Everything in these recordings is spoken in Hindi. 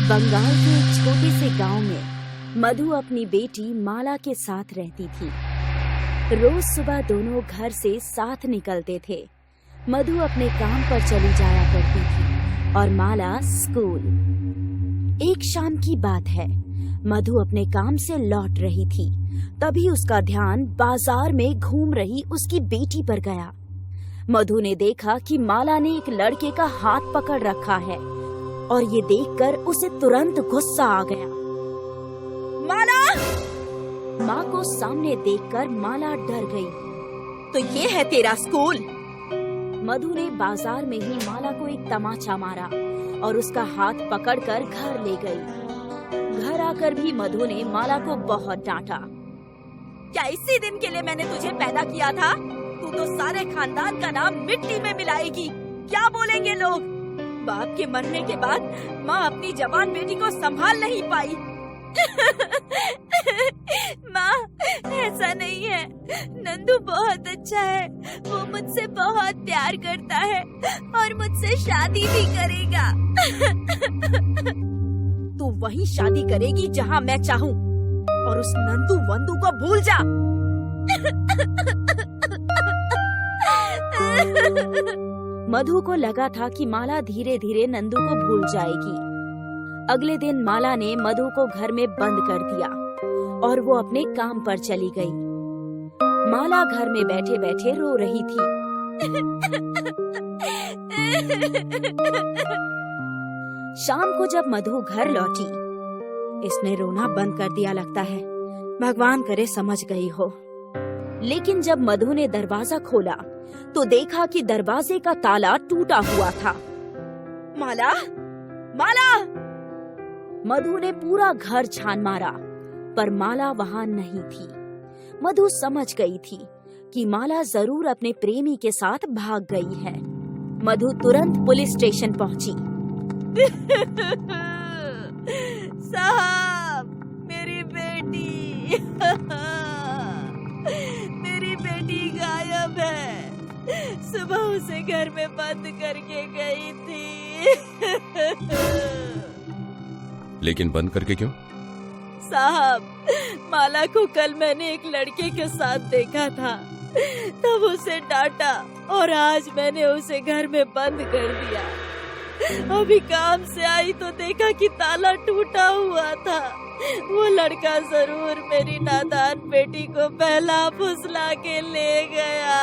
बंगाल के एक छोटे से गांव में मधु अपनी बेटी माला के साथ रहती थी। रोज सुबह दोनों घर से साथ निकलते थे। मधु अपने काम पर चली जाया करती थी और माला स्कूल। एक शाम की बात है, मधु अपने काम से लौट रही थी, तभी उसका ध्यान बाजार में घूम रही उसकी बेटी पर गया। मधु ने देखा कि माला ने एक लड़के का हाथ पकड़ रखा है और ये देखकर उसे तुरंत गुस्सा आ गया। माला! माँ को सामने देखकर माला डर गई। तो ये है तेरा स्कूल? मधु ने बाजार में ही माला को एक तमाचा मारा और उसका हाथ पकड़कर घर ले गई। घर आकर भी मधु ने माला को बहुत डांटा। क्या इसी दिन के लिए मैंने तुझे पैदा किया था? तू तो सारे खानदान का नाम मिट्टी में मिलाएगी। क्या बोलेंगे लोग? बाप के मरने के बाद माँ अपनी जवान बेटी को संभाल नहीं पाई। माँ, ऐसा नहीं है। नंदू बहुत अच्छा है। वो मुझसे बहुत प्यार करता है और मुझसे शादी भी करेगा। तू वहीं शादी करेगी जहाँ मैं चाहूँ और उस नंदू वंदू को भूल जा। मधु को लगा था कि माला धीरे धीरे नंदू को भूल जाएगी। अगले दिन माला ने मधु को घर में बंद कर दिया और वो अपने काम पर चली गई। माला घर में बैठे बैठे रो रही थी। शाम को जब मधु घर लौटी, इसने रोना बंद कर दिया लगता है। भगवान करे समझ गई हो। लेकिन जब मधु ने दरवाजा खोला तो देखा कि दरवाजे का ताला टूटा हुआ था। माला! माला! मधु ने पूरा घर छान मारा पर माला वहाँ नहीं थी। मधु समझ गई थी कि माला जरूर अपने प्रेमी के साथ भाग गई है। मधु तुरंत पुलिस स्टेशन पहुंची। साहब, मेरी बेटी मेरी बेटी गायब है। सुबह उसे घर में बंद करके गई थी। लेकिन बंद करके क्यों? साहब, माला को कल मैंने एक लड़के के साथ देखा था, तब उसे डांटा और आज मैंने उसे घर में बंद कर दिया। अभी काम से आई तो देखा कि ताला टूटा हुआ था। वो लड़का जरूर मेरी नादान बेटी को पहला फुसला के ले गया।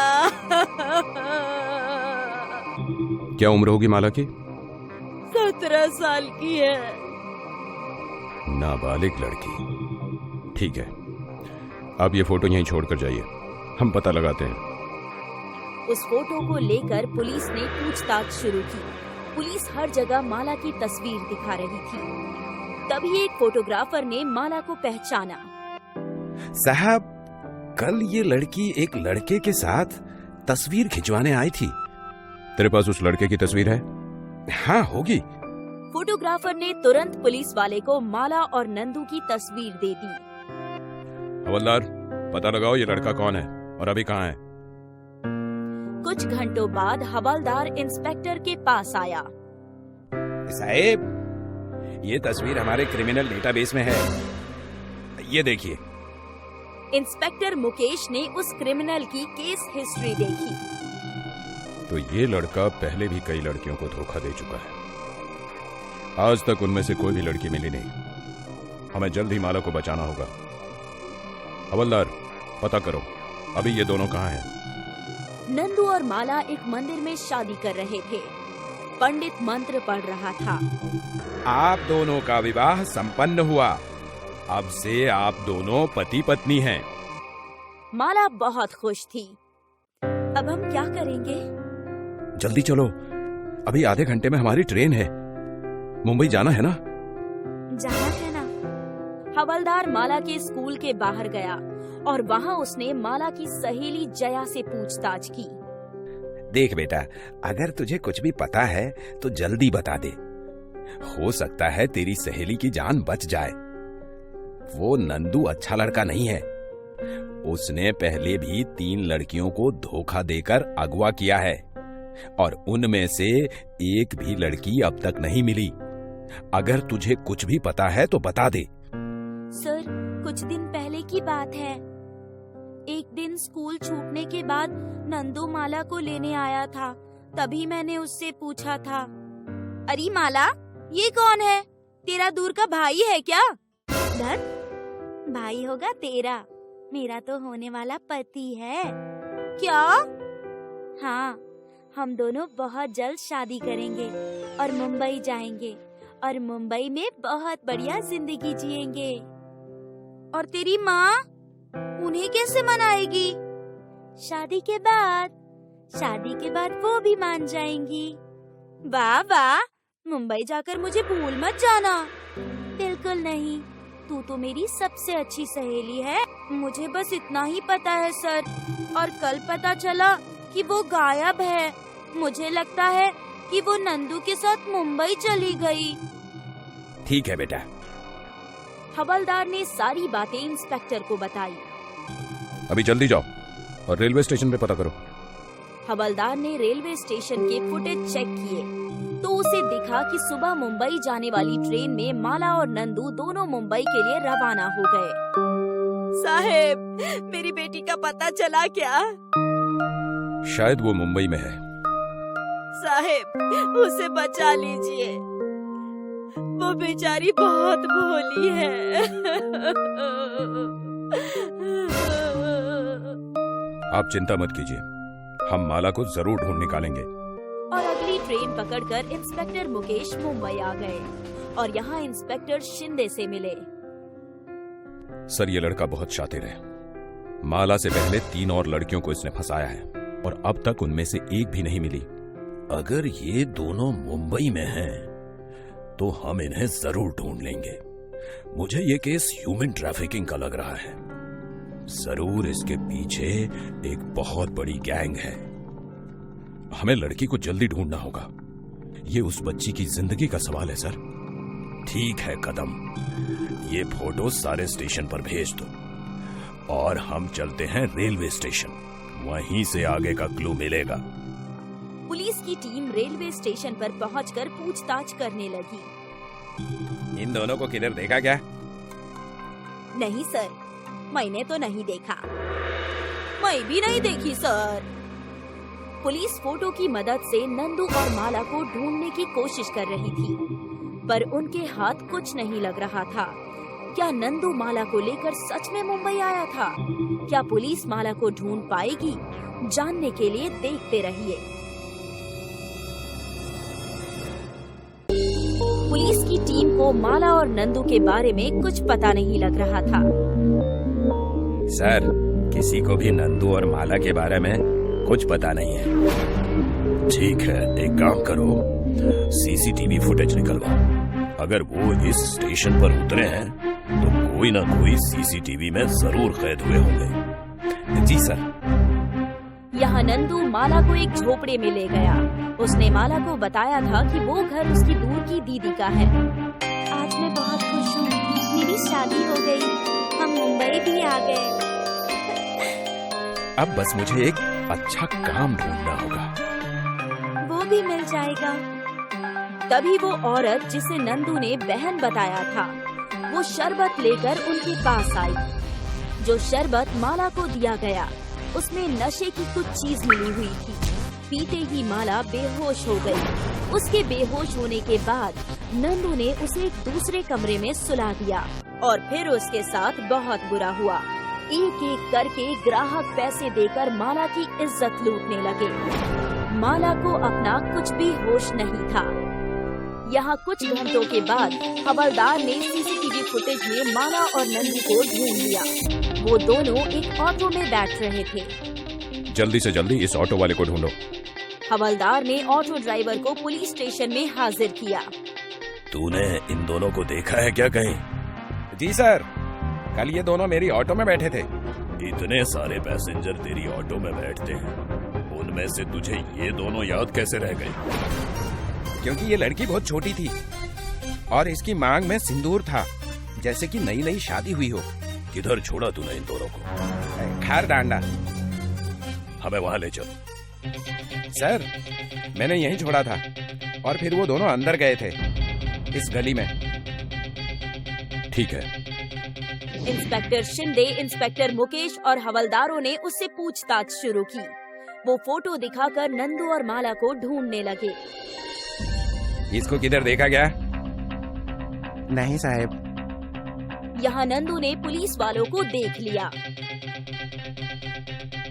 क्या उम्र होगी माला की? 17 साल की है। नाबालिग लड़की। ठीक है, अब ये फोटो यहीं छोड़कर जाइए, हम पता लगाते हैं। उस फोटो को लेकर पुलिस ने पूछताछ शुरू की। पुलिस हर जगह माला की तस्वीर दिखा रही थी। तभी एक फोटोग्राफर ने माला को पहचाना। साहब, कल ये लड़की एक लड़के के साथ तस्वीर खिंचवाने आई थी। तेरे पास उस लड़के की तस्वीर है? हाँ, होगी। फोटोग्राफर ने तुरंत पुलिस वाले को माला और नंदू की तस्वीर दे दी। हवलदार, पता लगाओ ये लड़का कौन है और अभी कहाँ है। कुछ घंटों बाद हवलदार इंस्पेक्टर के पास आया। साहब, ये तस्वीर हमारे क्रिमिनल डेटाबेस में है, ये देखिए। इंस्पेक्टर मुकेश ने उस क्रिमिनल की केस हिस्ट्री देखी। तो ये लड़का पहले भी कई लड़कियों को धोखा दे चुका है। आज तक उनमें से कोई भी लड़की मिली नहीं। हमें जल्द ही माला को बचाना होगा। हवलदार, पता करो अभी ये दोनों कहाँ हैं। नंदू और माला एक मंदिर में शादी कर रहे थे। पंडित मंत्र पढ़ रहा था। आप दोनों का विवाह संपन्न हुआ। अब से आप दोनों पति पत्नी हैं। माला बहुत खुश थी। अब हम क्या करेंगे? जल्दी चलो, अभी आधे घंटे में हमारी ट्रेन है। मुंबई जाना है ना? जाना है ना। हवलदार माला के स्कूल के बाहर गया और वहाँ उसने माला की सहेली जया से पूछताछ की। देख बेटा, अगर तुझे कुछ भी पता है तो जल्दी बता दे। हो सकता है तेरी सहेली की जान बच जाए। वो नंदू अच्छा लड़का नहीं है। उसने पहले भी 3 लड़कियों को धोखा देकर अगवा किया है और उनमें से एक भी लड़की अब तक नहीं मिली। अगर तुझे कुछ भी पता है तो बता दे। सर, कुछ दिन पहले की बात है। एक दिन स्कूल छूटने के बाद नंदू माला को लेने आया था। तभी मैंने उससे पूछा था, अरे माला, ये कौन है? तेरा दूर का भाई है क्या? धत, भाई होगा तेरा, मेरा तो होने वाला पति है। क्या? हाँ, हम दोनों बहुत जल्द शादी करेंगे और मुंबई जाएंगे और मुंबई में बहुत बढ़िया जिंदगी जिएंगे। और तेरी माँ, उन्हें कैसे मनाएगी? शादी के बाद वो भी मान जाएंगी। वाह वाह, मुंबई जाकर मुझे भूल मत जाना। बिल्कुल नहीं, तू तो मेरी सबसे अच्छी सहेली है। मुझे बस इतना ही पता है सर, और कल पता चला कि वो गायब है। मुझे लगता है कि वो नंदू के साथ मुंबई चली गई। ठीक है बेटा। हवलदार ने सारी बातें इंस्पेक्टर को बताई। अभी जल्दी जाओ और रेलवे स्टेशन पे पता करो। हवलदार ने रेलवे स्टेशन के फुटेज चेक किए तो उसे दिखा कि सुबह मुंबई जाने वाली ट्रेन में माला और नंदू दोनों मुंबई के लिए रवाना हो गए। साहेब, मेरी बेटी का पता चला क्या? शायद वो मुंबई में है। साहेब, उसे बचा लीजिए, वो बेचारी बहुत भोली है। आप चिंता मत कीजिए, हम माला को जरूर ढूंढ निकालेंगे। और अगली ट्रेन पकड़कर इंस्पेक्टर मुकेश मुंबई आ गए और यहाँ इंस्पेक्टर शिंदे से मिले। सर, ये लड़का बहुत शातिर है। माला से पहले 3 और लड़कियों को इसने फंसाया है और अब तक उनमें से एक भी नहीं मिली। अगर ये दोनों मुंबई में हैं, तो हम इन्हें जरूर ढूंढ लेंगे। मुझे ये केस ह्यूमन ट्रैफिकिंग का लग रहा है। जरूर इसके पीछे एक बहुत बड़ी गैंग है। हमें लड़की को जल्दी ढूंढना होगा। ये उस बच्ची की जिंदगी का सवाल है सर। ठीक है कदम, ये फोटो सारे स्टेशन पर भेज दो और हम चलते हैं रेलवे स्टेशन। वहीं से आगे का क्लू मिलेगा। पुलिस की टीम रेलवे स्टेशन पर पहुंचकर पूछताछ करने लगी। इन दोनों को किधर देखा क्या? नहीं सर, मैंने तो नहीं देखा। मैं भी नहीं देखी सर। पुलिस फोटो की मदद से नंदू और माला को ढूंढने की कोशिश कर रही थी, पर उनके हाथ कुछ नहीं लग रहा था। क्या नंदू माला को लेकर सच में मुंबई आया था? क्या पुलिस माला को ढूंढ पाएगी? जानने के लिए देखते रहिए। पुलिस की टीम को माला और नंदू के बारे में कुछ पता नहीं लग रहा था। सर, किसी को भी नंदू और माला के बारे में कुछ पता नहीं है। ठीक है, एक काम करो, सीसीटीवी फुटेज निकलवाओ। अगर वो इस स्टेशन पर उतरे हैं तो कोई ना कोई सीसीटीवी में जरूर कैद हुए होंगे। जी सर। यहाँ नंदू माला को एक झोपड़े में ले गया। उसने माला को बताया था कि वो घर उसकी दूर की दीदी का है। आज मैं बहुत खुश हूँ, मेरी शादी हो गई, हम मुंबई भी आ गए। अब बस मुझे एक अच्छा काम ढूंढना होगा। वो भी मिल जाएगा। तभी वो औरत जिसे नंदू ने बहन बताया था, वो शरबत लेकर उनके पास आई। जो शरबत माला को दिया गया, उसमें नशे की कुछ चीज मिली हुई थी। पीते ही माला बेहोश हो गई। उसके बेहोश होने के बाद नंदू ने उसे एक दूसरे कमरे में सुला दिया और फिर उसके साथ बहुत बुरा हुआ। एक एक करके ग्राहक पैसे देकर माला की इज्जत लूटने लगे। माला को अपना कुछ भी होश नहीं था। यहाँ कुछ घंटों के बाद हवलदार ने सीसीटीवी फुटेज में माला और नंदू को ढूंढ लिया। वो दोनों एक ऑटो में बैठ रहे थे। जल्दी से जल्दी इस ऑटो वाले को ढूंढो। हवलदार ने ऑटो ड्राइवर को पुलिस स्टेशन में हाजिर किया। तूने इन दोनों को देखा है क्या कहीं? जी सर, कल ये दोनों मेरी ऑटो में बैठे थे। इतने सारे पैसेंजर तेरी ऑटो में बैठते हैं, उनमें से तुझे ये दोनों याद कैसे रह गए? क्योंकि ये लड़की बहुत छोटी थी और इसकी मांग में सिंदूर था, जैसे कि नई नई शादी हुई हो। किधर छोड़ा तूने इन दोनों को? खार डांडा। हमें वहां ले चल। सर, मैंने यहीं छोड़ा था और फिर वो दोनों अंदर गए थे। इस गली में। ठीक है। इंस्पेक्टर शिंदे, इंस्पेक्टर मुकेश और हवलदारों ने उससे पूछताछ शुरू की। वो फोटो दिखाकर नंदू और माला को ढूंढने लगे। इसको किधर देखा गया? नहीं साहब। यहाँ नंदू ने पुलिस वालों को देख लिया।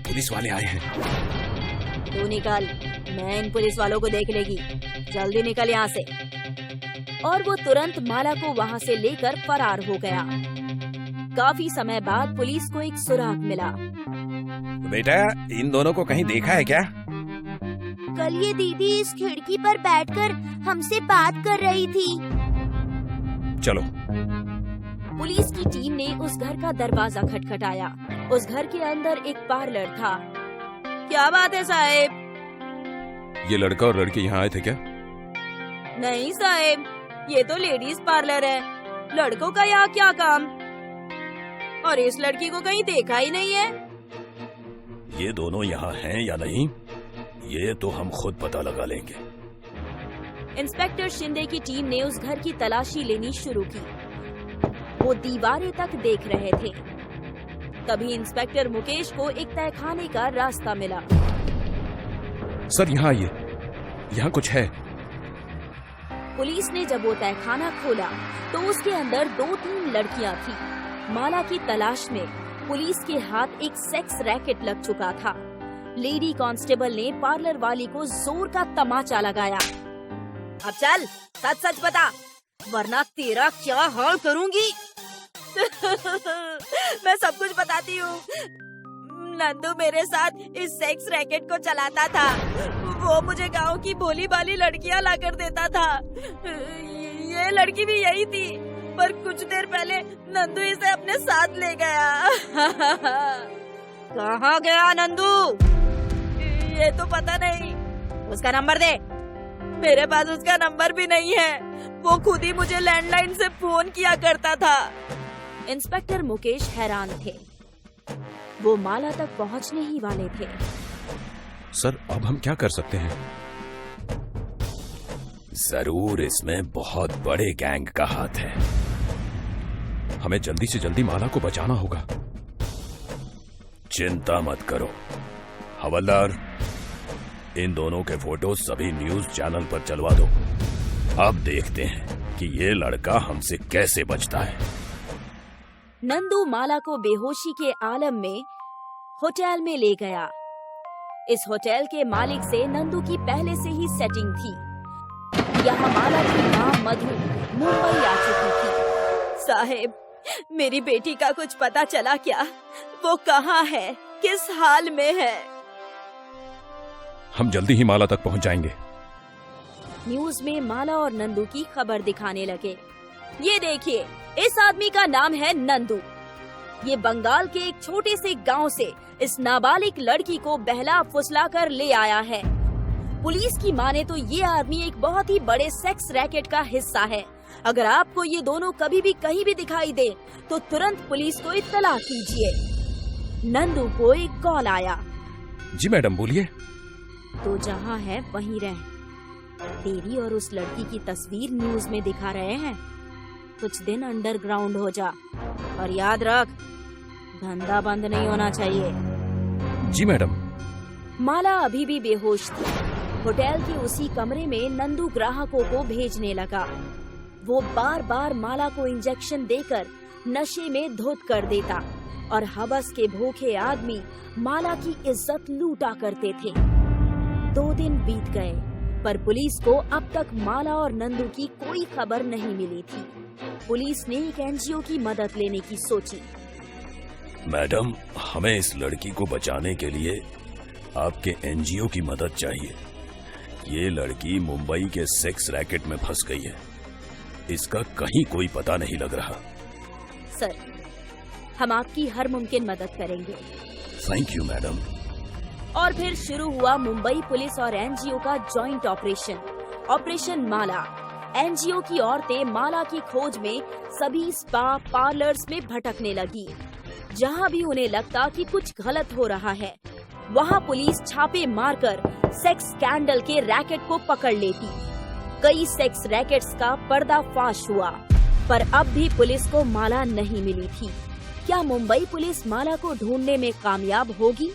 पुलिस वाले आए हैं। तू निकल, मैं इन पुलिस वालों को देख लेगी। जल्दी निकल यहाँ से। और वो तुरंत माला को वहाँ से लेकर फरार हो गया। काफी समय बाद पुलिस को एक सुराग मिला। बेटा, इन दोनों को कहीं देखा है क्या? कल ये दीदी इस खिड़की पर बैठकर हमसे बात कर रही थी। चलो। पुलिस की टीम ने उस घर का दरवाजा खटखटाया। उस घर के अंदर एक पार्लर था। क्या बात है साहेब? ये लड़का और लड़की यहाँ आए थे क्या? नहीं साहेब, ये तो लेडीज पार्लर है। लड़कों का यहाँ क्या काम? और इस लड़की को कहीं देखा ही नहीं है। ये दोनों यहाँ हैं या नहीं, ये तो हम खुद पता लगा लेंगे। इंस्पेक्टर शिंदे की टीम ने उस घर की तलाशी लेनी शुरू की। वो दीवारें तक देख रहे थे। तभी इंस्पेक्टर मुकेश को एक तहखाने का रास्ता मिला। सर, यहाँ आइए, यहाँ कुछ है। पुलिस ने जब वो तहखाना खोला तो उसके अंदर 2-3 लड़कियां थी। माला की तलाश में पुलिस के हाथ एक सेक्स रैकेट लग चुका था। लेडी कांस्टेबल ने पार्लर वाली को जोर का तमाचा लगाया। अब चल, सच सच बता, वरना तेरा क्या हाल करूंगी। मैं सब कुछ बताती हूँ। नंदू मेरे साथ इस सेक्स रैकेट को चलाता था। वो मुझे गांव की भोली भाली लड़कियां लाकर देता था। ये लड़की भी यही थी, पर कुछ देर पहले नंदू इसे अपने साथ ले गया। कहाँ गया नंदू? ये तो पता नहीं। उसका नंबर दे। मेरे पास उसका नंबर भी नहीं है। वो खुद ही मुझे लैंडलाइन से फोन किया करता था। इंस्पेक्टर मुकेश हैरान थे। वो माला तक पहुंचने ही वाले थे। सर, अब हम क्या कर सकते हैं? जरूर इसमें बहुत बड़े गैंग का हाथ है। हमें जल्दी से जल्दी माला को बचाना होगा। चिंता मत करो हवलदार, इन दोनों के फोटो सभी न्यूज चैनल पर चलवा दो। अब देखते हैं कि ये लड़का हमसे कैसे बचता है। नंदू माला को बेहोशी के आलम में होटल में ले गया। इस होटल के मालिक से नंदू की पहले से ही सेटिंग थी। यहाँ माला की माँ मधु मुंबई आ चुकी थी। साहेब, मेरी बेटी का कुछ पता चला क्या? वो कहाँ है? किस हाल में है? हम जल्दी ही माला तक पहुंच जाएंगे। न्यूज में माला और नंदू की खबर दिखाने लगे। ये देखिए, इस आदमी का नाम है नंदू। ये बंगाल के एक छोटे से गांव से इस नाबालिग लड़की को बहला फुसला कर ले आया है। पुलिस की माने तो ये आदमी एक बहुत ही बड़े सेक्स रैकेट का हिस्सा है। अगर आपको ये दोनों कभी भी कहीं भी दिखाई दे तो तुरंत पुलिस को इत्तला कीजिए। नंदू को एक कॉल आया। जी मैडम, बोलिए। तो जहाँ है वहीं रह। तेरी और उस लड़की की तस्वीर न्यूज में दिखा रहे हैं। कुछ दिन अंडरग्राउंड हो जा और याद रख, धंधा बंद नहीं होना चाहिए। जी मैडम। माला अभी भी बेहोश थी। होटल के उसी कमरे में नंदू ग्राहकों को भेजने लगा। वो बार बार माला को इंजेक्शन देकर नशे में धुत कर देता और हवस के भूखे आदमी माला की इज्जत लूटा करते थे। 2 दिन बीत गए पर पुलिस को अब तक माला और नंदू की कोई खबर नहीं मिली थी। पुलिस ने एक एनजीओ की मदद लेने की सोची। मैडम, हमें इस लड़की को बचाने के लिए आपके एनजीओ की मदद चाहिए। ये लड़की मुंबई के सेक्स रैकेट में फंस गई है। इसका कहीं कोई पता नहीं लग रहा। सर, हम आपकी हर मुमकिन मदद करेंगे। Thank you madam. और फिर शुरू हुआ मुंबई पुलिस और एनजीओ का जॉइंट ऑपरेशन माला। एनजीओ की औरतें माला की खोज में सभी स्पा पार्लर्स में भटकने लगी। जहां भी उन्हें लगता कि कुछ गलत हो रहा है, वहां पुलिस छापे मारकर सेक्स स्कैंडल के रैकेट को पकड़ लेती। कई सेक्स रैकेट्स का पर्दाफाश हुआ, पर अब भी पुलिस को माला नहीं मिली थी। क्या मुंबई पुलिस माला को ढूंढने में कामयाब होगी?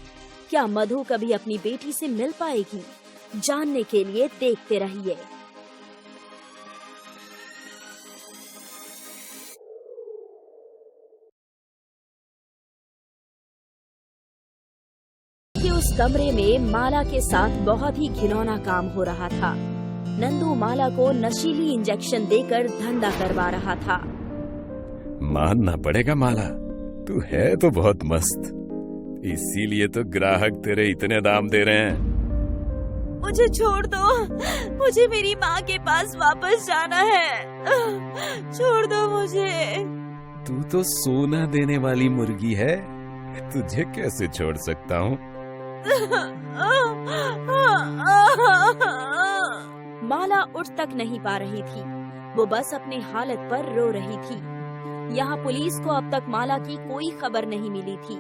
क्या मधु कभी अपनी बेटी से मिल पाएगी? जानने के लिए देखते रहिए। कि उस कमरे में माला के साथ बहुत ही घिनौना काम हो रहा था। नंदू माला को नशीली इंजेक्शन देकर धंधा करवा रहा था। मानना पड़ेगा माला, तू है तो बहुत मस्त, इसीलिए तो ग्राहक तेरे इतने दाम दे रहे हैं। मुझे छोड़ दो, मुझे मेरी माँ के पास वापस जाना है, छोड़ दो मुझे। तू तो सोना देने वाली मुर्गी है, तुझे कैसे छोड़ सकता हूँ? माला उठ तक नहीं पा रही थी, वो बस अपनी हालत पर रो रही थी। यहाँ पुलिस को अब तक माला की कोई खबर नहीं मिली थी।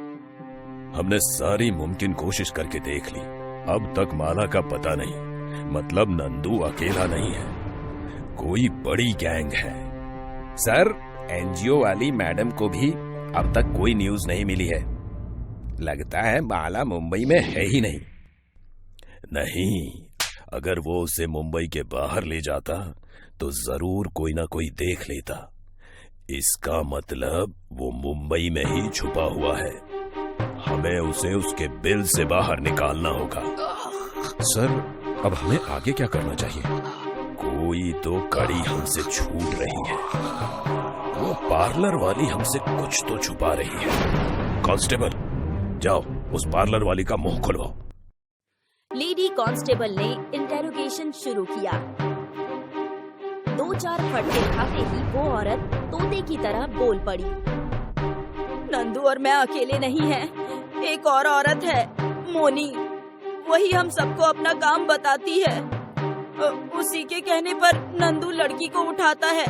हमने सारी मुमकिन कोशिश करके देख ली, अब तक माला का पता नहीं। मतलब नंदू अकेला नहीं है, कोई बड़ी गैंग है। सर, एनजीओ वाली मैडम को भी अब तक कोई न्यूज नहीं मिली है। लगता है माला मुंबई में है ही नहीं। नहीं, अगर वो उसे मुंबई के बाहर ले जाता तो जरूर कोई ना कोई देख लेता। इसका मतलब वो मुंबई में ही छुपा हुआ है। हमें उसे उसके बिल से बाहर निकालना होगा। सर, अब हमें आगे क्या करना चाहिए? कोई तो कड़ी हमसे छूट रही है। वो पार्लर वाली हमसे कुछ तो छुपा रही है। कांस्टेबल, जाओ उस पार्लर वाली का मुंह खुलवाओ। लेडी कांस्टेबल ने इंटेरोगेशन शुरू किया। 2-4 फटके खाते ही वो औरत तोते की तरह बोल पड़ी। नंदू और मैं अकेले नहीं हैं, एक और औरत है, मोनी। वही हम सबको अपना काम बताती है। उसी के कहने पर नंदू लड़की को उठाता है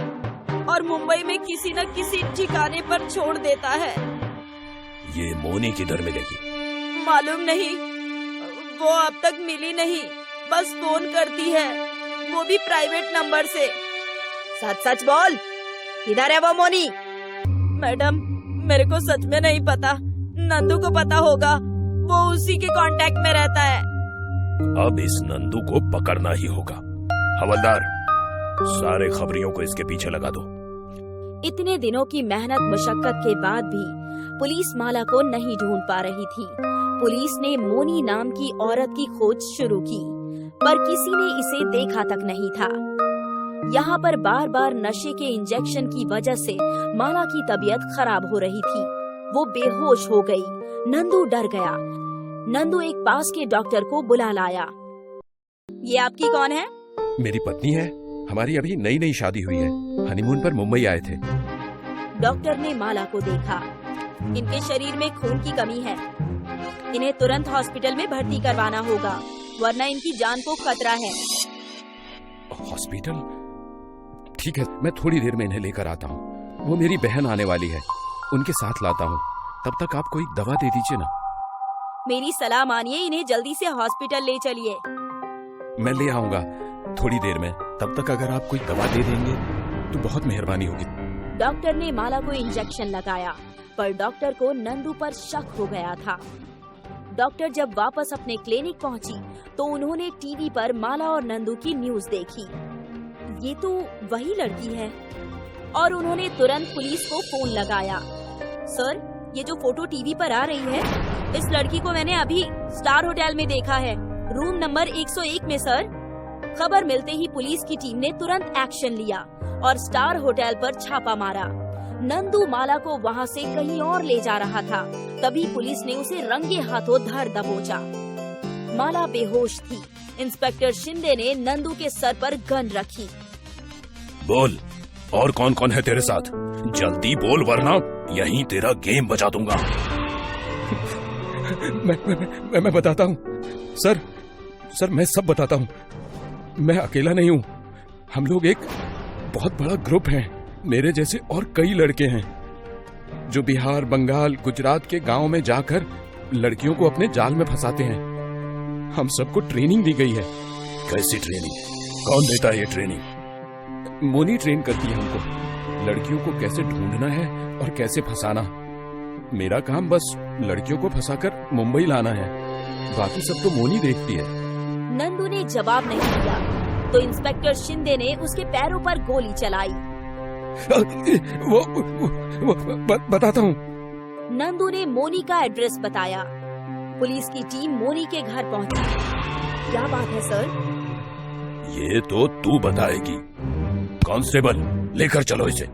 और मुंबई में किसी न किसी ठिकाने पर छोड़ देता है। ये मोनी किधर मिलेगी? मालूम नहीं, वो अब तक मिली नहीं, बस फोन करती है, वो भी प्राइवेट नंबर से। सच सच बोल, किधर है वो मोनी? मैडम, मेरे को सच में नहीं पता, नंदू को पता होगा, वो उसी के कांटेक्ट में रहता है। अब इस नंदू को पकड़ना ही होगा। हवलदार, सारे खबरियों को इसके पीछे लगा दो। इतने दिनों की मेहनत मशक्कत के बाद भी पुलिस माला को नहीं ढूंढ पा रही थी। पुलिस ने मोनी नाम की औरत की खोज शुरू की, पर किसी ने इसे देखा तक नहीं था। यहाँ पर बार बार नशे के इंजेक्शन की वजह से माला की तबीयत खराब हो रही थी। वो बेहोश हो गई। नंदू डर गया। नंदू एक पास के डॉक्टर को बुला लाया। ये आपकी कौन है? मेरी पत्नी है, हमारी अभी नई नई शादी हुई है, हनीमून पर मुंबई आए थे। डॉक्टर ने माला को देखा। इनके शरीर में खून की कमी है, इन्हें तुरंत हॉस्पिटल में भर्ती करवाना होगा, वरना इनकी जान को खतरा है। हॉस्पिटल? ठीक है, मैं थोड़ी देर में इन्हें लेकर आता हूँ। वो मेरी बहन आने वाली है, उनके साथ लाता हूँ। तब तक आप कोई दवा दे दीजिए ना। मेरी सलाह मानिए, इन्हें जल्दी से हॉस्पिटल ले चलिए। मैं ले आऊंगा थोड़ी देर में। तब तक अगर आप कोई दवा दे देंगे तो बहुत मेहरबानी होगी। डॉक्टर ने माला को इंजेक्शन लगाया, पर डॉक्टर को नंदू पर शक हो गया था। डॉक्टर जब वापस अपने क्लिनिक पहुंची तो उन्होंने टीवी पर माला और नंदू की न्यूज देखी। ये तो वही लड़की है, और उन्होंने तुरंत पुलिस को फोन लगाया। सर, ये जो फोटो टीवी पर आ रही है, इस लड़की को मैंने अभी स्टार होटल में देखा है, रूम नंबर 101 में सर। खबर मिलते ही पुलिस की टीम ने तुरंत एक्शन लिया और स्टार होटल पर छापा मारा। नंदू माला को वहाँ से कहीं और ले जा रहा था, तभी पुलिस ने उसे रंगे हाथों धर दबोचा। माला बेहोश थी। इंस्पेक्टर शिंदे ने नंदू के सर पर गन रखी। बोल, और कौन कौन है तेरे साथ? जल्दी बोल, वरना यहीं तेरा गेम बजा दूंगा। मैं बताता हूँ सर, मैं सब बताता हूँ। मैं अकेला नहीं हूँ, हम लोग एक बहुत बड़ा ग्रुप है। मेरे जैसे और कई लड़के हैं जो बिहार, बंगाल, गुजरात के गांव में जाकर लड़कियों को अपने जाल में फंसाते हैं। हम सबको ट्रेनिंग दी गई है। कैसी ट्रेनिंग? कौन देता है ये ट्रेनिंग? मोनी ट्रेन करती है हमको, लड़कियों को कैसे ढूंढना है और कैसे फंसाना। मेरा काम बस लड़कियों को फंसाकर मुंबई लाना है, बाकी सब तो मोनी देखती है। नंदू ने जवाब नहीं दिया तो इंस्पेक्टर शिंदे ने उसके पैरों पर गोली चलाई। बताता हूँ। नंदू ने मोनी का एड्रेस बताया। पुलिस की टीम मोनी के घर पहुंची। क्या बात है सर? ये तो तू बताएगी। कांस्टेबल, लेकर चलो इसे।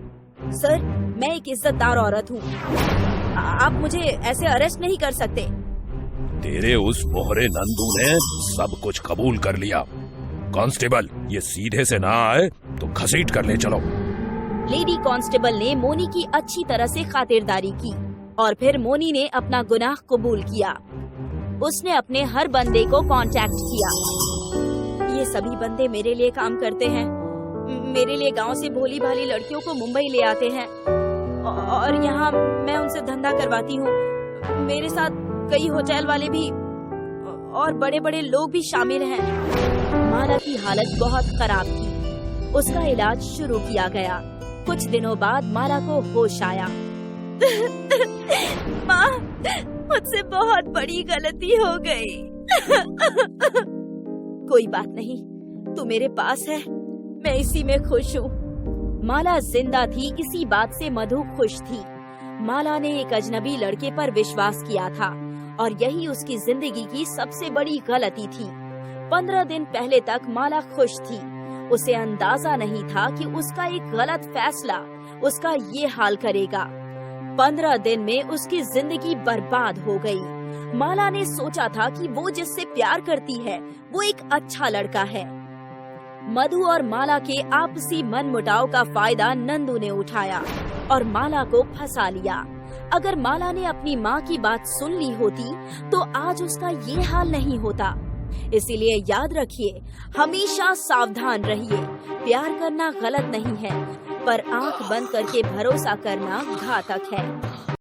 सर, मैं एक इज्जतदार औरत हूँ, आप मुझे ऐसे अरेस्ट नहीं कर सकते। तेरे उस मोहरे नंदू ने सब कुछ कबूल कर लिया। कांस्टेबल, ये सीधे से ना आए तो घसीट कर ले चलो। लेडी कांस्टेबल ने मोनी की अच्छी तरह से खातिरदारी की और फिर मोनी ने अपना गुनाह कबूल किया। उसने अपने हर बंदे को कांटेक्ट किया। ये सभी बंदे मेरे लिए काम करते हैं, मेरे लिए गांव से भोली भाली लड़कियों को मुंबई ले आते हैं और यहाँ मैं उनसे धंधा करवाती हूँ। मेरे साथ कई होटल वाले भी और बड़े बड़े लोग भी शामिल हैं। माला की हालत बहुत खराब थी। उसका इलाज शुरू किया गया। कुछ दिनों बाद माला को होश आया। माँ, मुझसे बहुत बड़ी गलती हो गई। कोई बात नहीं, तू मेरे पास है, मैं इसी में खुश हूँ। माला जिंदा थी, इसी बात से मधु खुश थी। माला ने एक अजनबी लड़के पर विश्वास किया था और यही उसकी जिंदगी की सबसे बड़ी गलती थी। 15 दिन पहले तक माला खुश थी। उसे अंदाजा नहीं था कि उसका एक गलत फैसला उसका ये हाल करेगा। 15 दिन में उसकी जिंदगी बर्बाद हो गई। माला ने सोचा था कि वो जिससे प्यार करती है वो एक अच्छा लड़का है। मधु और माला के आपसी मनमुटाव का फायदा नंदू ने उठाया और माला को फंसा लिया। अगर माला ने अपनी माँ की बात सुन ली होती तो आज उसका ये हाल नहीं होता। इसीलिए याद रखिए, हमेशा सावधान रहिए। प्यार करना गलत नहीं है, पर आंख बंद करके भरोसा करना घातक है।